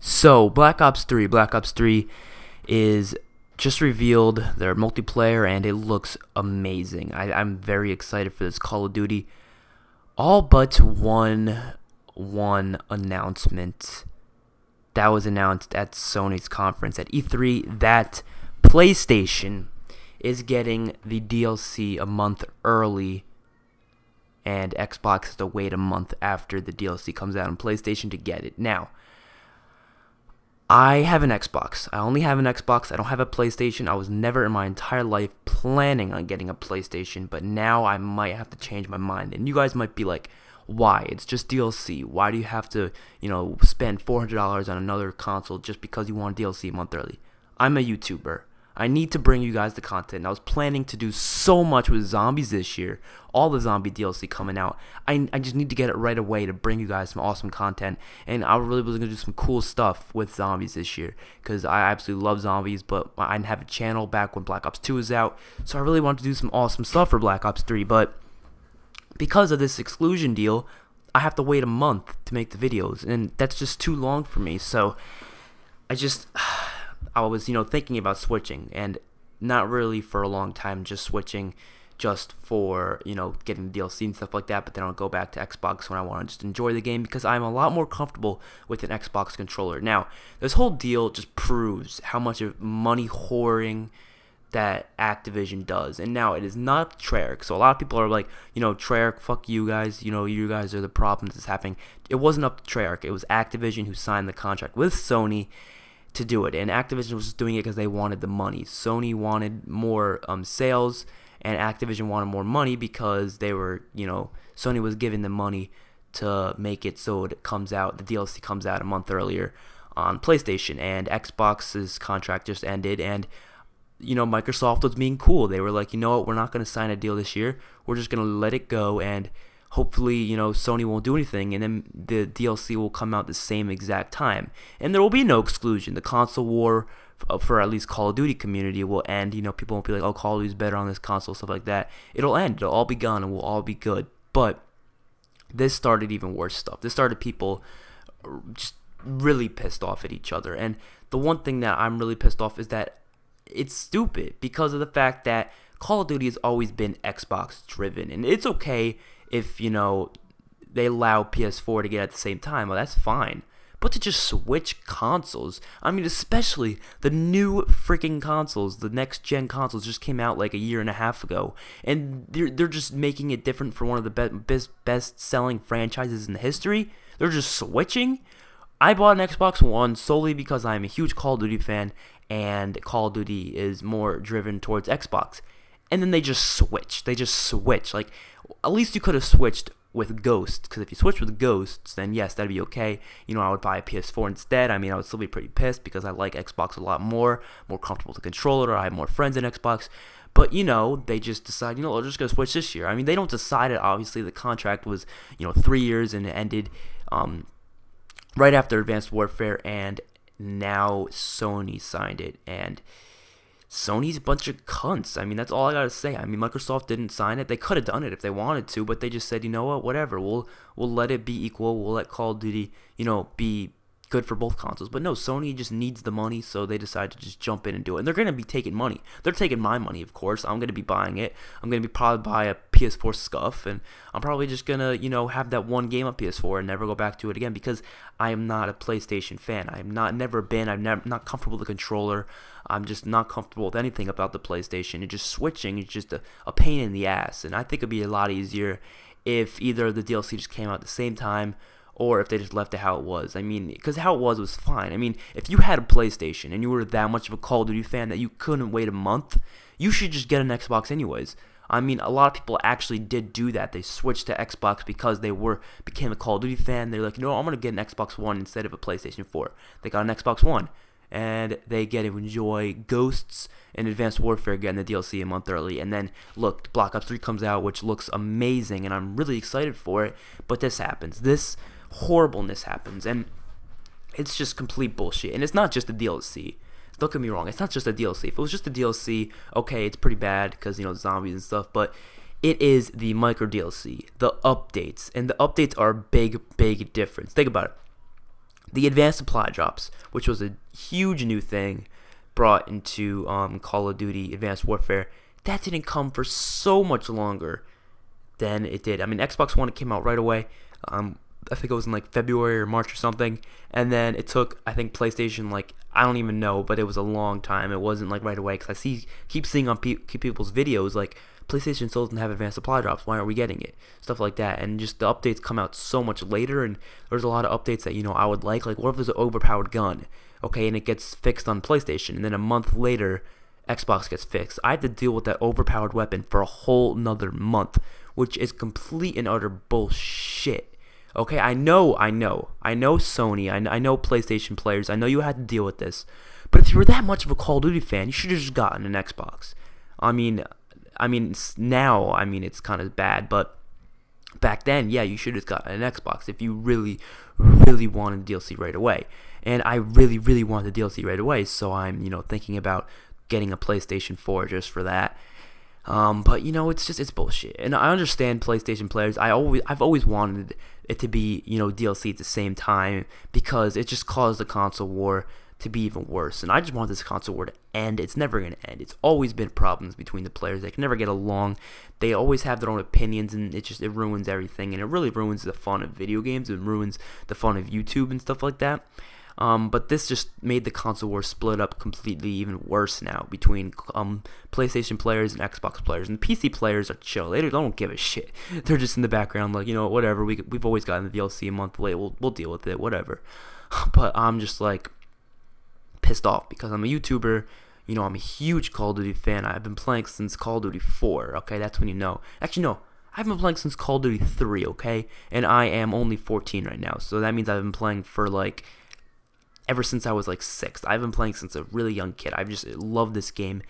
So, Black Ops 3 is just revealed their multiplayer and it looks amazing. I'm very excited for this Call of Duty. All but one announcement that was announced at Sony's conference at E3 that PlayStation is getting the DLC a month early and Xbox has to wait a month after the DLC comes out on PlayStation to get it. Now, I have an Xbox. I only have an Xbox. I don't have a PlayStation. I was never in my entire life planning on getting a PlayStation, but now I might have to change my mind. And you guys might be like, why? It's just DLC. Why do you have to, spend $400 on another console just because you want DLC a month early? I'm a YouTuber. I need to bring you guys the content. I was planning to do so much with zombies this year. All the zombie DLC coming out. I just need to get it right away to bring you guys some awesome content. And I really was going to do some cool stuff with zombies this year. Because I absolutely love zombies. But I didn't have a channel back when Black Ops 2 was out. So I really wanted to do some awesome stuff for Black Ops 3. But because of this exclusion deal, I have to wait a month to make the videos. And that's just too long for me. So I was, thinking about switching, and not really for a long time, just switching just for, getting the DLC and stuff like that, but then I'll go back to Xbox when I want to just enjoy the game because I'm a lot more comfortable with an Xbox controller. Now, this whole deal just proves how much of money whoring that Activision does, and now it is not Treyarch. So a lot of people are like, Treyarch, fuck you guys, you guys are the problem that's happening. It wasn't up to Treyarch, it was Activision who signed the contract with Sony to do it, and Activision was just doing it because they wanted the money. Sony wanted more sales, and Activision wanted more money because they were, Sony was giving them money to make it so it comes out, the DLC comes out a month earlier on PlayStation, and Xbox's contract just ended, and Microsoft was being cool. They were like, you know what, we're not going to sign a deal this year. We're just going to let it go, and hopefully, Sony won't do anything, and then the DLC will come out the same exact time. And there will be no exclusion. The console war for at least Call of Duty community will end. People won't be like, oh, Call of Duty's better on this console, stuff like that. It'll end. It'll all be gone, and we'll all be good. But this started even worse stuff. This started people just really pissed off at each other. And the one thing that I'm really pissed off is that it's stupid because of the fact that Call of Duty has always been Xbox driven. And it's okay if, they allow PS4 to get at the same time, well, that's fine. But to just switch consoles, I mean, especially the new freaking consoles, the next-gen consoles just came out like a year and a half ago, and they're just making it different for one of the best-selling franchises in history. They're just switching. I bought an Xbox One solely because I'm a huge Call of Duty fan, and Call of Duty is more driven towards Xbox. And then they just switch. Like, at least you could have switched with Ghosts, because if you switch with Ghosts, then yes, that'd be okay. I would buy a PS4 instead. I mean, I would still be pretty pissed because I like Xbox a lot more comfortable with the controller. I have more friends in Xbox. But, they just decide, we're just going to switch this year. I mean, they don't decide it, obviously. The contract was, 3 years, and it ended right after Advanced Warfare, and now Sony signed it, and Sony's a bunch of cunts. I mean, that's all I gotta say. I mean, Microsoft didn't sign it. They could have done it if they wanted to, but they just said, you know what, whatever. We'll let it be equal. We'll let Call of Duty, be good for both consoles. But no, Sony just needs the money, so they decide to just jump in and do it. And they're gonna be taking money. They're taking my money, of course. I'm gonna be buying it. I'm gonna be probably buy a PS4 scuff, and I'm probably just gonna, have that one game on PS4 and never go back to it again because I am not a PlayStation fan. I'm never been. I'm not comfortable with the controller. I'm just not comfortable with anything about the PlayStation. And just switching is just a pain in the ass. And I think it'd be a lot easier if either the DLC just came out at the same time or if they just left it how it was. I mean, because how it was fine. I mean, if you had a PlayStation and you were that much of a Call of Duty fan that you couldn't wait a month, you should just get an Xbox anyways. I mean, a lot of people actually did do that. They switched to Xbox because they became a Call of Duty fan. They're like, I'm going to get an Xbox One instead of a PlayStation 4. They got an Xbox One, and they get to enjoy Ghosts and Advanced Warfare getting the DLC a month early. And then, look, Black Ops 3 comes out, which looks amazing, and I'm really excited for it. But this happens. This horribleness happens, and it's just complete bullshit. And it's not just a DLC. Don't get me wrong, it's not just a DLC. If it was just a DLC, okay, it's pretty bad because, zombies and stuff, but it is the micro DLC, the updates, and the updates are a big difference. Think about it. the advanced supply drops, which was a huge new thing brought into Call of Duty Advanced Warfare, that didn't come for so much longer than it did. I mean, Xbox One, it came out right away. I think it was in like February or March or something, and then it took, I think, PlayStation, like, I don't even know, but it was a long time. It wasn't like right away, because keep seeing on people's videos like, PlayStation still doesn't have advanced supply drops, why aren't we getting it, stuff like that. And just the updates come out so much later, and there's a lot of updates that, you know, I would like what if there's an overpowered gun, okay, and it gets fixed on PlayStation, and then a month later Xbox gets fixed. I have to deal with that overpowered weapon for a whole nother month, which is complete and utter bullshit. Okay, I know Sony, I know PlayStation players, I know you had to deal with this, but if you were that much of a Call of Duty fan, you should have just gotten an Xbox. I mean, now, it's kind of bad, but back then, yeah, you should have gotten an Xbox if you really, really wanted the DLC right away. And I really, really wanted the DLC right away, so I'm, thinking about getting a PlayStation 4 just for that. But it's bullshit. And I understand PlayStation players. I've always wanted it to be, DLC at the same time, because it just caused the console war to be even worse. And I just want this console war to end. It's never going to end. It's always been problems between the players. They can never get along. They always have their own opinions, and it ruins everything. And it really ruins the fun of video games. It ruins the fun of YouTube and stuff like that. But this just made the console war split up completely even worse now between PlayStation players and Xbox players. And PC players are chill. They don't give a shit. They're just in the background like, whatever. We've always gotten the DLC a month late. We'll deal with it, whatever. But I'm just like pissed off because I'm a YouTuber. I'm a huge Call of Duty fan. I've been playing since Call of Duty 4. Okay, that's when you know. Actually, no. I've been playing since Call of Duty 3, okay? And I am only 14 right now. So that means I've been playing for like ever since I was like 6. I've been playing since a really young kid. I've just loved this game,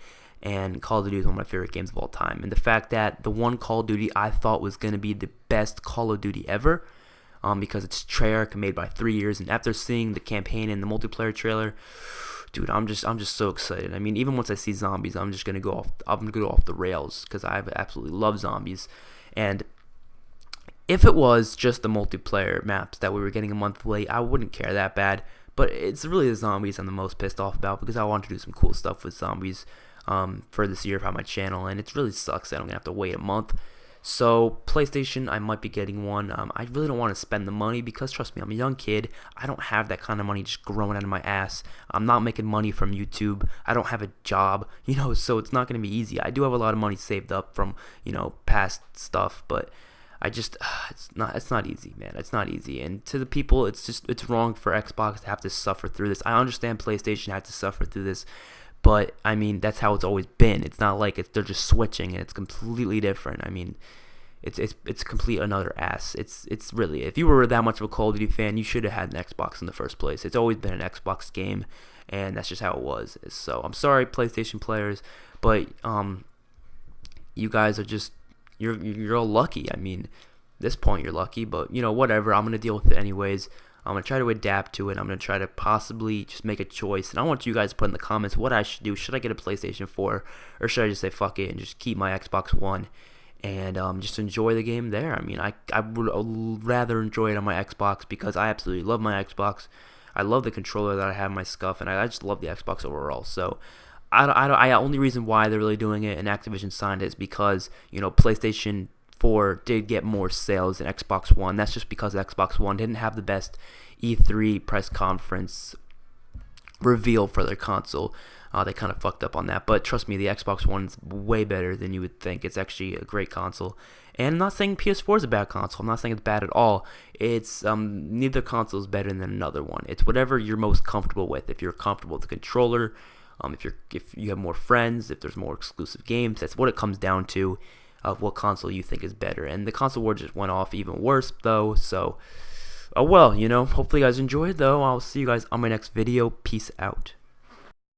and Call of Duty is one of my favorite games of all time. And the fact that the one Call of Duty I thought was going to be the best Call of Duty ever, because it's Treyarch, made by 3 years, and after seeing the campaign and the multiplayer trailer, dude, I'm just so excited. I mean, even once I see zombies, I'm gonna go off the rails, because I absolutely love zombies. And if it was just the multiplayer maps that we were getting a month late, I wouldn't care that bad. But it's really the zombies I'm the most pissed off about, because I want to do some cool stuff with zombies for this year on my channel, and it really sucks that I'm going to have to wait a month. So PlayStation, I might be getting one. I really don't want to spend the money because, trust me, I'm a young kid. I don't have that kind of money just growing out of my ass. I'm not making money from YouTube. I don't have a job, so it's not going to be easy. I do have a lot of money saved up from, past stuff, but I just, it's not easy, man. It's not easy. And to the people, it's wrong for Xbox to have to suffer through this. I understand PlayStation had to suffer through this, but I mean, that's how it's always been. It's not like they're just switching and it's completely different. I mean, it's complete another ass. It's really, if you were that much of a Call of Duty fan, you should have had an Xbox in the first place. It's always been an Xbox game, and that's just how it was. So I'm sorry, PlayStation players, but you guys are just, you're all lucky. I mean, at this point you're lucky, but whatever. I'm gonna deal with it anyways. I'm gonna try to adapt to it. I'm gonna try to possibly just make a choice, and I want you guys to put in the comments what I should do. Should I get a PlayStation 4, or should I just say fuck it and just keep my Xbox One and just enjoy the game there? I mean, I would rather enjoy it on my Xbox, because I absolutely love my Xbox. I love the controller that I have in my scuff, and I just love the Xbox overall. So I only reason why they're really doing it and Activision signed it is because PlayStation 4 did get more sales than Xbox One. That's just because Xbox One didn't have the best E3 press conference reveal for their console. They kind of fucked up on that, but trust me, the Xbox One's way better than you would think. It's actually a great console. And I'm not saying PS4 is a bad console. I'm not saying it's bad at all. It's neither console is better than another one. It's whatever you're most comfortable with. If you're comfortable with the controller, if you have more friends, if there's more exclusive games, that's what it comes down to, of what console you think is better. And the console war just went off even worse though. So, well, hopefully you guys enjoyed though. I'll see you guys on my next video. Peace out.